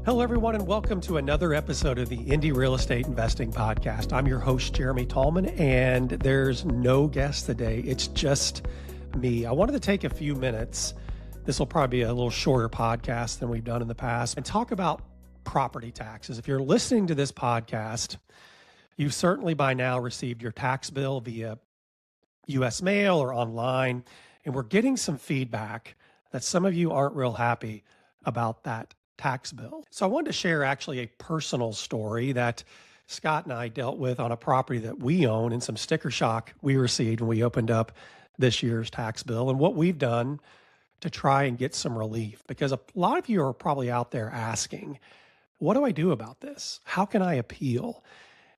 Hello, everyone, and welcome to another episode of the Indy Real Estate Investing Podcast. I'm your host, Jeremy Tallman, and there's no guest today. It's just me. I wanted to take a few minutes. This will probably be a little shorter podcast than we've done in the past and talk about property taxes. If you're listening to this podcast, you've certainly by now received your tax bill via U.S. mail or online, and we're getting some feedback that some of you aren't real happy about that tax bill. So I wanted to share actually a personal story that Scott and I dealt with on a property that we own and some sticker shock we received when we opened up this year's tax bill and what we've done to try and get some relief. Because a lot of you are probably out there asking, what do I do about this? How can I appeal?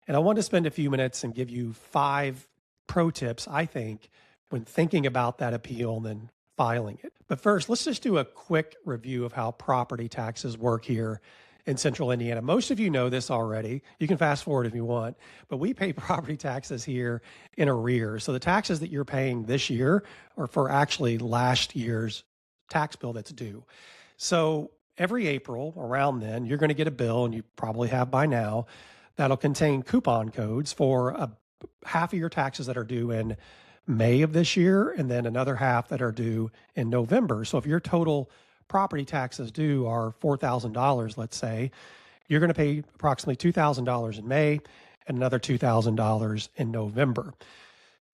And I want to spend a few minutes and give you 5 pro tips, I think, when thinking about that appeal and then filing it. But first, let's just do a quick review of how property taxes work here in Central Indiana. Most of you know this already. You can fast forward if you want, but we pay property taxes here in arrears. So the taxes that you're paying this year are for actually last year's tax bill that's due. So every April around then, you're going to get a bill, and you probably have by now, that'll contain coupon codes for half of your taxes that are due in May of this year, and then another half that are due in November. So if your total property taxes due are $4,000, let's say, you're going to pay approximately $2,000 in May and another $2,000 in November.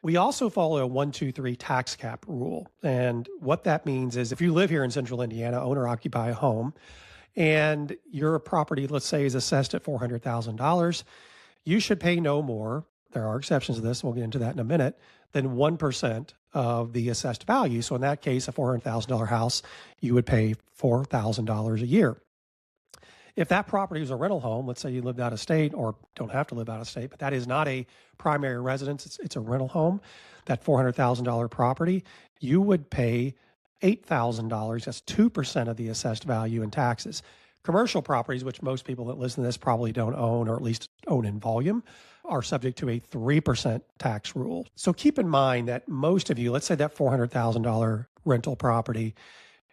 We also follow a 1-2-3 tax cap rule. And what that means is if you live here in Central Indiana, own or occupy a home, and your property, let's say, is assessed at $400,000, you should pay no more. There are exceptions to this, we'll get into that in a minute, than 1% of the assessed value. So in that case, a $400,000 house, you would pay $4,000 a year. If that property was a rental home, let's say you lived out of state or don't have to live out of state, but that is not a primary residence, it's a rental home, that $400,000 property, you would pay $8,000. That's 2% of the assessed value in taxes. Commercial properties, which most people that listen to this probably don't own, or at least own in volume, are subject to a 3% tax rule. So keep in mind that most of you, let's say that $400,000 rental property,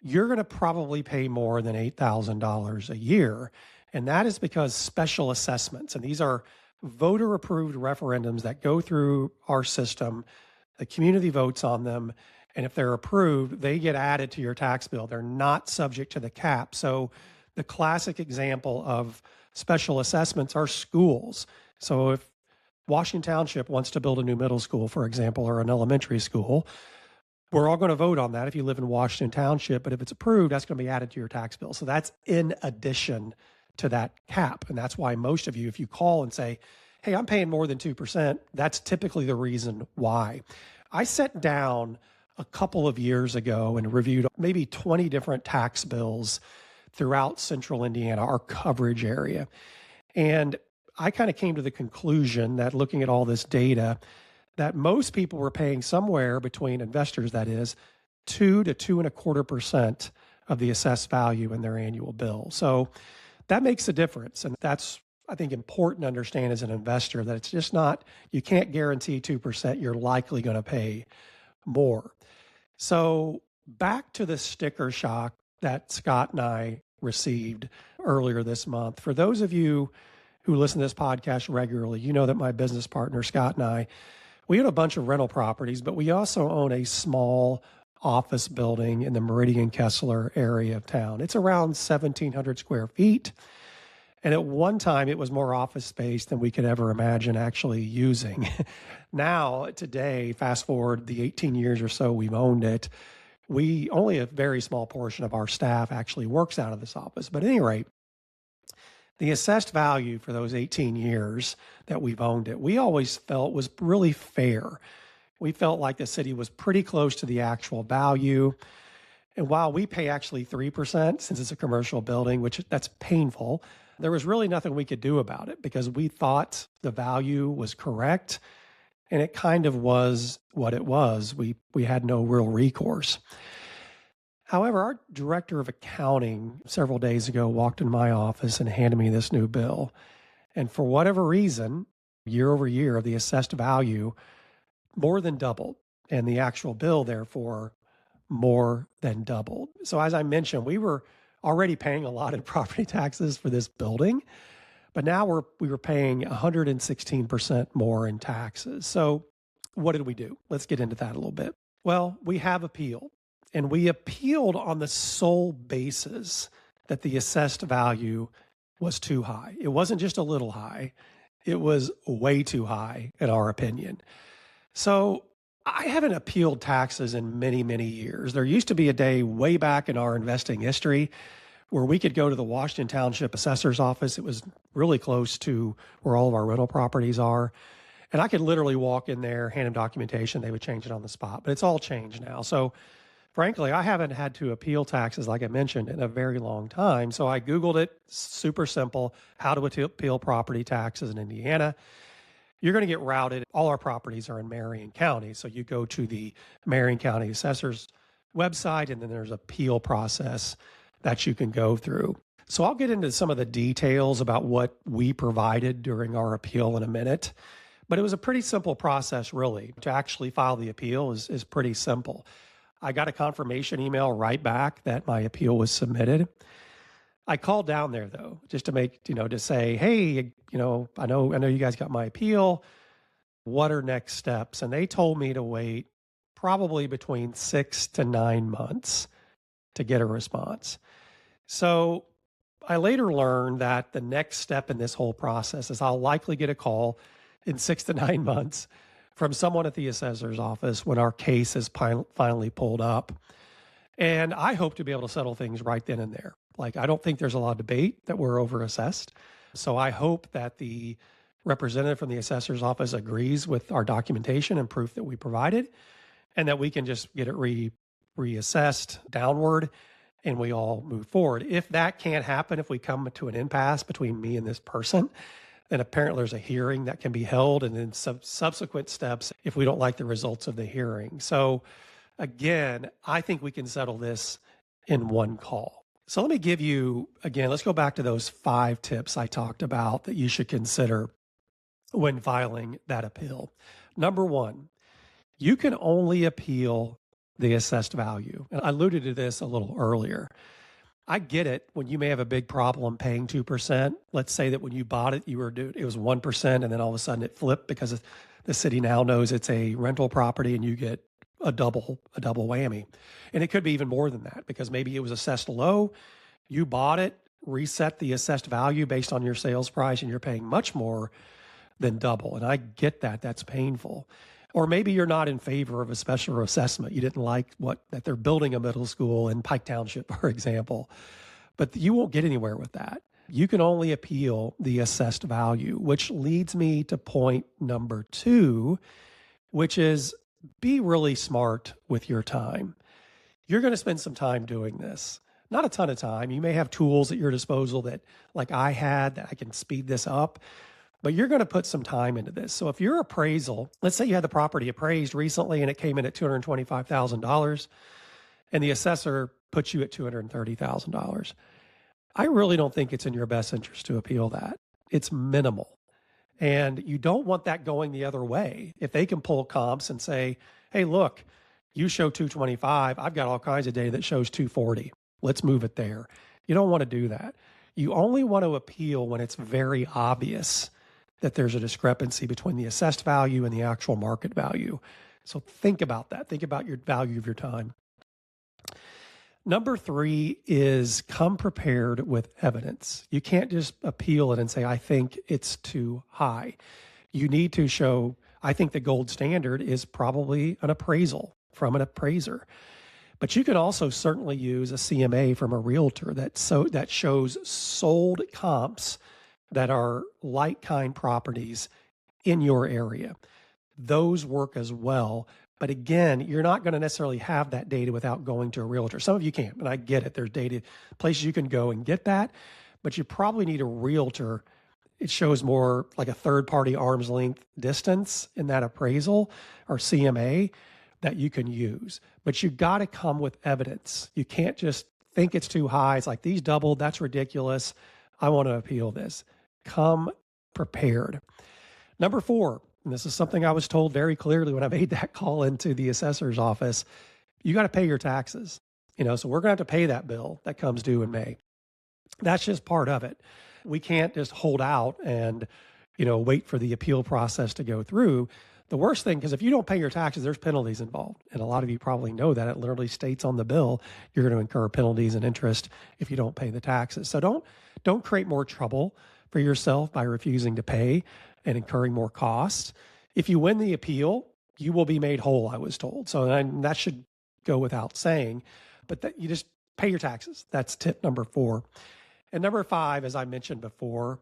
you're going to probably pay more than $8,000 a year. And that is because special assessments, and these are voter-approved referendums that go through our system, the community votes on them, and if they're approved, they get added to your tax bill. They're not subject to the cap. So the classic example of special assessments are schools. So if Washington Township wants to build a new middle school, for example, or an elementary school, we're all going to vote on that if you live in Washington Township. But if it's approved, that's going to be added to your tax bill. So that's in addition to that cap. And that's why most of you, if you call and say, hey, I'm paying more than 2%, that's typically the reason why. I sat down a couple of years ago and reviewed maybe 20 different tax bills throughout Central Indiana, our coverage area. And I kind of came to the conclusion that looking at all this data, that most people were paying somewhere between, investors that is, 2 to 2.25% of the assessed value in their annual bill. So that makes a difference. And that's, I think, important to understand as an investor, that it's just not, you can't guarantee 2%, you're likely going to pay more. So back to the sticker shock that Scott and I received earlier this month. For those of you who listen to this podcast regularly, you know that my business partner, Scott, and I, we own a bunch of rental properties, but we also own a small office building in the Meridian Kessler area of town. It's around 1,700 square feet. And at one time, it was more office space than we could ever imagine actually using. Now, today, fast forward the 18 years or so we've owned it, we only a very small portion of our staff actually works out of this office. But at any rate, the assessed value for those 18 years that we've owned it, we always felt was really fair. We felt like the city was pretty close to the actual value. And while we pay actually 3%, since it's a commercial building, which that's painful, there was really nothing we could do about it because we thought the value was correct. And it kind of was what it was. We had no real recourse. However, our director of accounting several days ago walked in my office and handed me this new bill. And for whatever reason, year over year, the assessed value more than doubled. And the actual bill, therefore, more than doubled. So as I mentioned, we were already paying a lot in property taxes for this building, but now we were paying 116% more in taxes. So what did we do? Let's get into that a little bit. Well, we have appealed, and we appealed on the sole basis that the assessed value was too high. It wasn't just a little high. It was way too high, in our opinion. So I haven't appealed taxes in many, many years. There used to be a day way back in our investing history where we could go to the Washington Township Assessor's Office. It was really close to where all of our rental properties are. And I could literally walk in there, hand them documentation. They would change it on the spot. But it's all changed now. So frankly, I haven't had to appeal taxes, like I mentioned, in a very long time. So I Googled it, super simple, how to appeal property taxes in Indiana. You're going to get routed. All our properties are in Marion County. So you go to the Marion County Assessor's website, and then there's an appeal process that you can go through. So I'll get into some of the details about what we provided during our appeal in a minute. But it was a pretty simple process, really. To actually file the appeal is pretty simple. I got a confirmation email right back that my appeal was submitted. I called down there though, just to make, to say, hey, I know you guys got my appeal. What are next steps? And they told me to wait probably between 6 to 9 months to get a response. So I later learned that the next step in this whole process is I'll likely get a call in 6 to 9 months from someone at the assessor's office when our case is finally pulled up. And I hope to be able to settle things right then and there. Like, I don't think there's a lot of debate that we're overassessed. So I hope that the representative from the assessor's office agrees with our documentation and proof that we provided, and that we can just get it reassessed downward and we all move forward. If that can't happen, if we come to an impasse between me and this person, then apparently there's a hearing that can be held, and then subsequent steps if we don't like the results of the hearing. So again, I think we can settle this in one call. So let me give you, again, let's go back to those 5 tips I talked about that you should consider when filing that appeal. Number 1, you can only appeal the assessed value. And I alluded to this a little earlier. I get it when you may have a big problem paying 2%. Let's say that when you bought it, it was 1%, and then all of a sudden it flipped because the city now knows it's a rental property and you get a double whammy. And it could be even more than that because maybe it was assessed low, you bought it, reset the assessed value based on your sales price, and you're paying much more than double. And I get that. That's painful. Or maybe you're not in favor of a special assessment. You didn't like that they're building a middle school in Pike Township, for example. But you won't get anywhere with that. You can only appeal the assessed value, which leads me to point number 2, which is be really smart with your time. You're going to spend some time doing this. Not a ton of time. You may have tools at your disposal that, like I had, that I can speed this up. But you're going to put some time into this. So if your appraisal, let's say you had the property appraised recently and it came in at $225,000 and the assessor puts you at $230,000. I really don't think it's in your best interest to appeal that. It's minimal. And you don't want that going the other way. If they can pull comps and say, hey, look, you show 225, I've got all kinds of data that shows 240. Let's move it there. You don't want to do that. You only want to appeal when it's very obvious that there's a discrepancy between the assessed value and the actual market value. So think about that. Think about your value of your time. Number 3 is come prepared with evidence. You can't just appeal it and say, I think it's too high. You need to show, I think the gold standard is probably an appraisal from an appraiser. But you can also certainly use a CMA from a realtor that shows sold comps that are like-kind properties in your area. Those work as well. But again, you're not going to necessarily have that data without going to a realtor. Some of you can, and I get it. There's data, places you can go and get that, but you probably need a realtor. It shows more like a third-party arm's length distance in that appraisal or CMA that you can use. But you got to come with evidence. You can't just think it's too high. It's like, these doubled. That's ridiculous. I want to appeal this. Come prepared. Number 4, and this is something I was told very clearly when I made that call into the assessor's office, you got to pay your taxes. So we're going to have to pay that bill that comes due in May. That's just part of it. We can't just hold out and, wait for the appeal process to go through. The worst thing, because if you don't pay your taxes, there's penalties involved. And a lot of you probably know that it literally states on the bill, you're going to incur penalties and interest if you don't pay the taxes. So don't create more trouble for yourself by refusing to pay and incurring more costs. If you win the appeal, you will be made whole, I was told. So that should go without saying, but that you just pay your taxes. That's tip number 4. And number 5, as I mentioned before,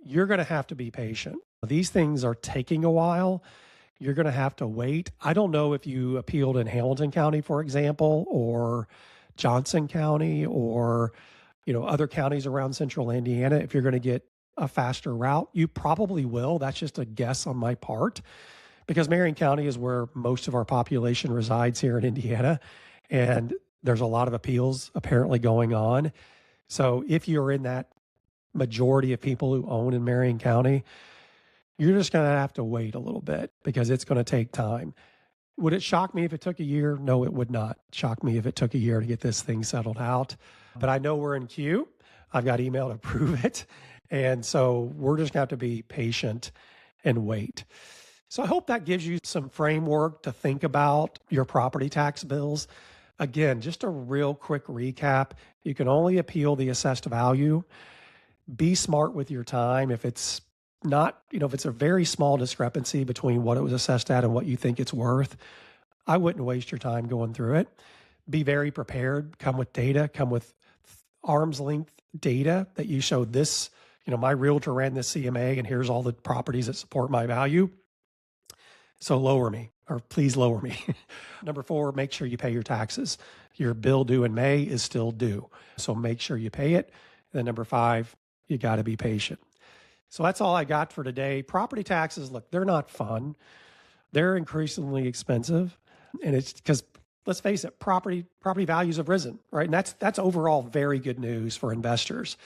you're going to have to be patient. These things are taking a while. You're going to have to wait. I don't know if you appealed in Hamilton County, for example, or Johnson County, or other counties around central Indiana. If you're going to get a faster route, you probably will. That's just a guess on my part, because Marion County is where most of our population resides here in Indiana, and there's a lot of appeals apparently going on. So if you're in that majority of people who own in Marion County, you're just going to have to wait a little bit because it's going to take time. Would it shock me if it took a year? No, it would not shock me if it took a year to get this thing settled out. But I know we're in queue. I've got email to prove it. And so we're just going to have to be patient and wait. So I hope that gives you some framework to think about your property tax bills. Again, just a real quick recap. You can only appeal the assessed value. Be smart with your time. If it's not, if it's a very small discrepancy between what it was assessed at and what you think it's worth, I wouldn't waste your time going through it. Be very prepared. Come with data. Come with arm's length data that you show this, my realtor ran this CMA and here's all the properties that support my value. So please lower me. Number 4, make sure you pay your taxes. Your bill due in May is still due. So make sure you pay it. And then number 5, you got to be patient. So that's all I got for today. Property taxes, look, they're not fun. They're increasingly expensive. And it's because, let's face it, property values have risen, right? And that's overall very good news for investors.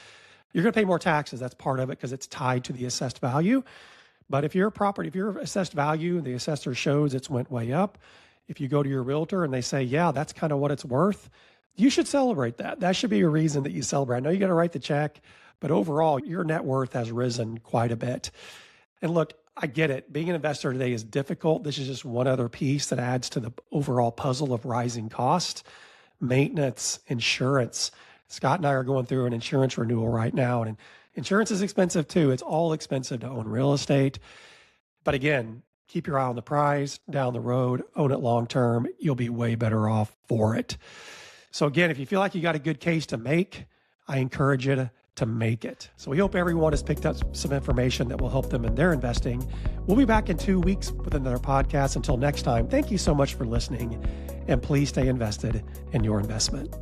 You're going to pay more taxes. That's part of it because it's tied to the assessed value. But if your assessed value, the assessor shows it's went way up, if you go to your realtor and they say, yeah, that's kind of what it's worth, you should celebrate that. That should be a reason that you celebrate. I know you got to write the check, but overall, your net worth has risen quite a bit. And look, I get it. Being an investor today is difficult. This is just one other piece that adds to the overall puzzle of rising costs, maintenance, insurance. Scott and I are going through an insurance renewal right now, and insurance is expensive too. It's all expensive to own real estate. But again, keep your eye on the prize down the road, own it long-term. You'll be way better off for it. So again, if you feel like you got a good case to make, I encourage you to make it. So we hope everyone has picked up some information that will help them in their investing. We'll be back in 2 weeks with another podcast. Until next time, thank you so much for listening, and please stay invested in your investment.